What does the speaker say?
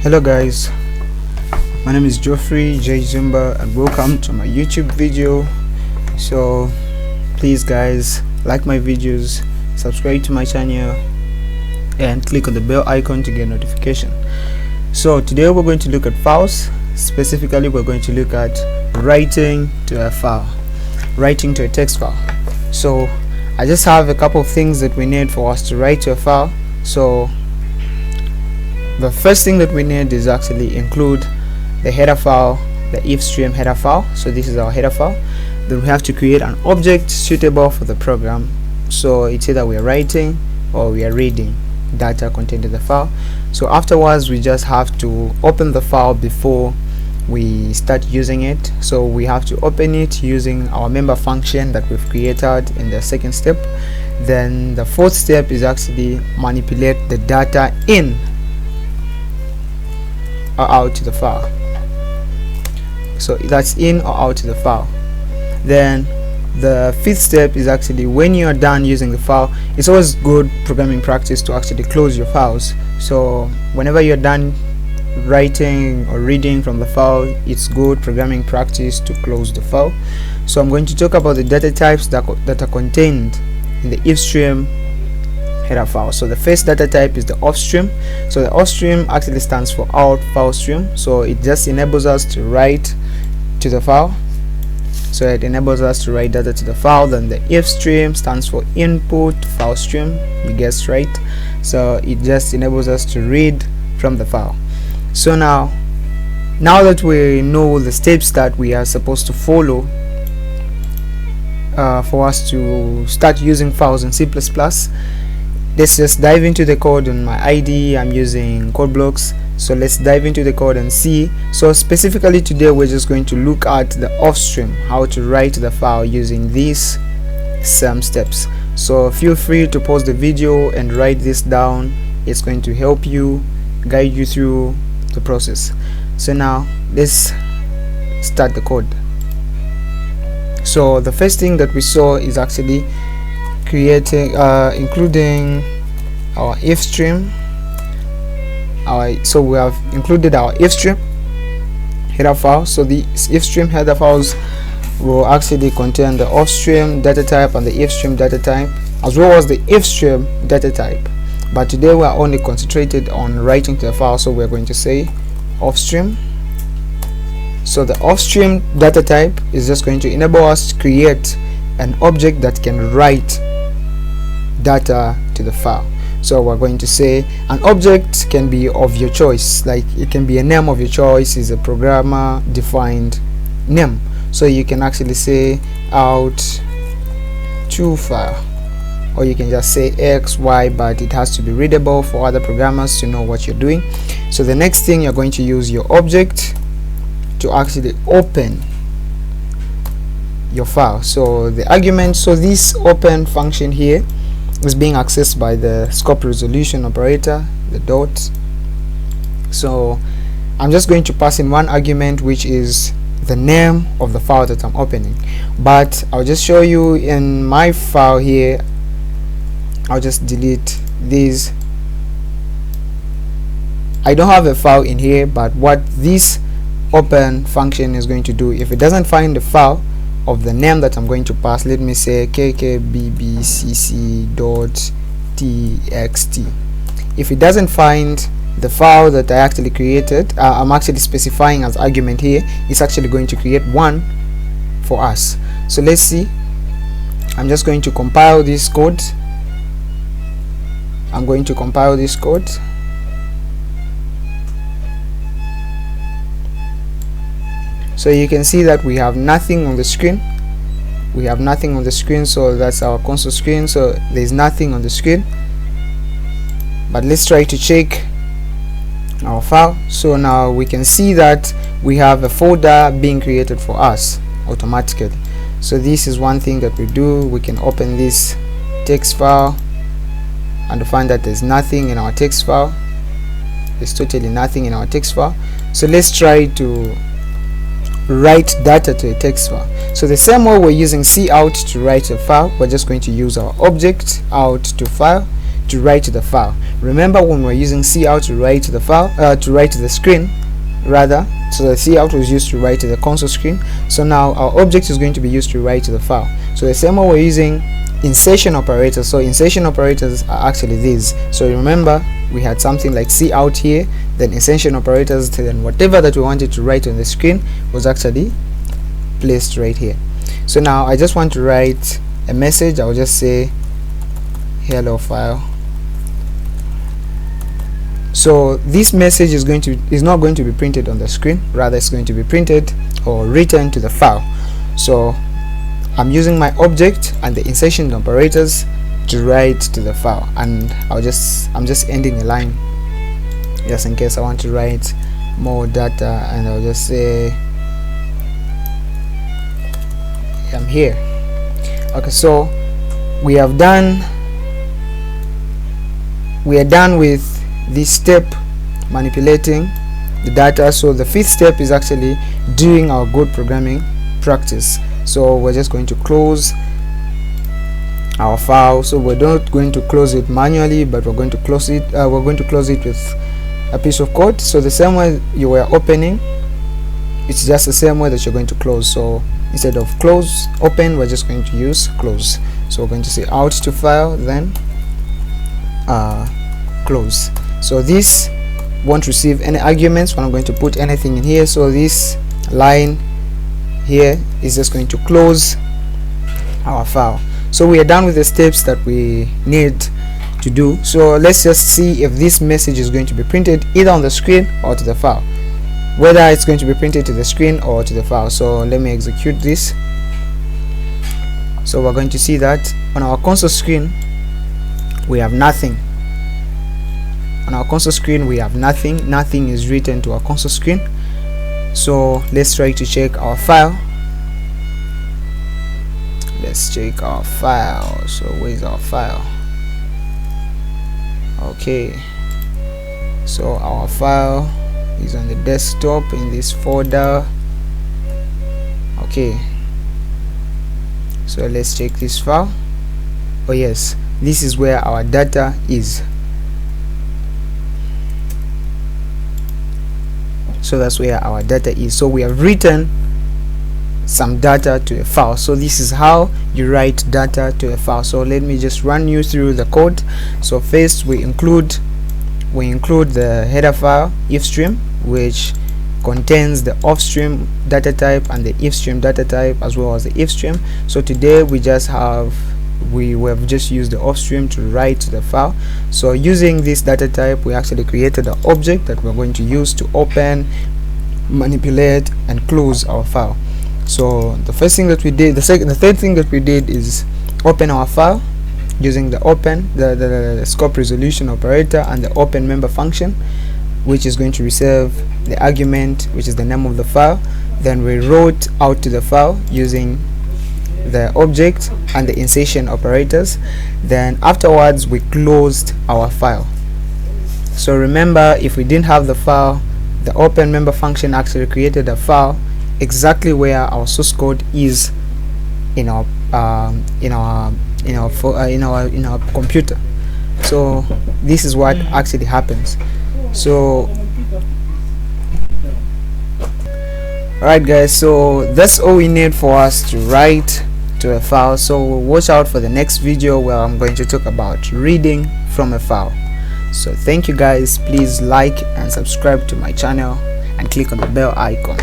Hello guys, my name is Geoffrey J Zumba and welcome to my YouTube video. So please guys, like my videos, subscribe to my channel and click on the bell icon to get notification. So today we're going to look at files. Specifically we're going to look at writing to a file, writing to a text file. So I just have a couple of things that we need for us to write to a file. So the first thing that we need is actually include the header file, the fstream header file. So this is our header file. Then we have to create an object suitable for the program. So it's either we are writing or we are reading data contained in the file. So afterwards we just have to open the file before we start using it. So we have to open it using our member function that we've created in the second step. Then the fourth step is actually manipulate the data in or out to the file. So that's in or out to the file. Then the fifth step is actually when you are done using the file, it's always good programming practice to actually close your files. So whenever you're done writing or reading from the file, it's good programming practice to close the file. So I'm going to talk about the data types that are contained in the fstream header file. So the first data type is the ofstream. So the ofstream actually stands for out file stream. So it just enables us to write to the file. So it enables us to write data to the file. Then the fstream stands for input file stream. You guessed right. So it just enables us to read from the file. So now that we know the steps that we are supposed to follow for us to start using files in C++, let's just dive into the code. On my IDE I'm using code blocks, so let's dive into the code and see. So specifically today we're just going to look at the ofstream, how to write the file using these some steps. So feel free to pause the video and write this down. It's going to help you, guide you through the process. So now let's start the code. So the first thing that we saw is actually creating including our fstream. So we have included our fstream header file. So the fstream header files will actually contain the ofstream data type and the fstream data type, as well as the fstream data type. But today we are only concentrated on writing to the file, so we're going to say ofstream. So the ofstream data type is just going to enable us to create an object that can write data to the file. So we're going to say an object can be of your choice, like it can be a name of your choice, is a programmer defined name. So you can actually say out to file, or you can just say X, Y, but it has to be readable for other programmers to know what you're doing. So the next thing, you're going to use your object to actually open your file. So the argument, so this open function here is being accessed by the scope resolution operator, the dot. So I'm just going to pass in one argument, which is the name of the file that I'm opening. But I'll just show you in my file here. I'll just delete these. I don't have a file in here, but what this open function is going to do, if it doesn't find the file of the name that I'm going to pass, let me say kkbbcc.txt. if it doesn't find the file that I actually created, I'm actually specifying as argument here, it's actually going to create one for us. So let's see. I'm just going to compile this code. I'm going to compile this code. So you can see that we have nothing on the screen. We have nothing on the screen, so that's our console screen. So there's nothing on the screen. But let's try to check our file. So now we can see that we have a folder being created for us automatically. So this is one thing that we do. We can open this text file and find that there's nothing in our text file. There's totally nothing in our text file. So let's try to write data to a text file. So the same way we're using cout to write a file, we're just going to use our object out to file to write to the file. Remember when we're using cout to write to the file, to write to the screen rather, so the cout was used to write to the console screen. So now our object is going to be used to write to the file. So the same way we're using insertion operators. So insertion operators are actually these. So remember we had something like cout here, then insertion operators, then whatever that we wanted to write on the screen was actually placed right here. So now I just want to write a message. I'll just say hello file. So this message is not going to be printed on the screen, rather it's going to be printed or written to the file. So I'm using my object and the insertion operators to write to the file, and I'm just ending the line just in case I want to write more data, and I'll just say I'm here. Okay, so we are done with this step, manipulating the data. So the fifth step is actually doing our good programming practice. So we're just going to close our file. So we're not going to close it manually, but we're going to close it with a piece of code. So the same way you were opening, it's just the same way that you're going to close. So instead of close open, we're just going to use close. So we're going to say out to file, then close. So this won't receive any arguments when I'm going to put anything in here. So this line here is just going to close our file. So we are done with the steps that we need to do. So let's just see if this message is going to be printed either on the screen or to the file, whether it's going to be printed to the screen or to the file. So let me execute this. So we're going to see that on our console screen we have nothing. On our console screen we have nothing is written to our console screen. So let's try to check our file. Let's check our file. So where's our file? Okay, so our file is on the desktop in this folder. Okay, so let's check this file. Oh yes, this is where our data is. So that's where our data is. So we have written some data to a file. So this is how you write data to a file. So let me just run you through the code. So first we include the header file ifstream, which contains the ofstream data type and the ifstream data type, as well as the ifstream. So today we have just used the ofstream to write to the file. So using this data type, we actually created an object that we're going to use to open, manipulate, and close our file. So the first thing that we did, the third thing that we did is open our file using the open, the scope resolution operator, and the open member function, which is going to receive the argument, which is the name of the file. Then we wrote out to the file using the object and the insertion operators. Then afterwards we closed our file. So remember, if we didn't have the file, the open member function actually created a file exactly where our source code is in our computer. So this is what actually happens. So alright guys, so that's all we need for us to write to a file. So watch out for the next video where I'm going to talk about reading from a file. So thank you guys, please like and subscribe to my channel and click on the bell icon.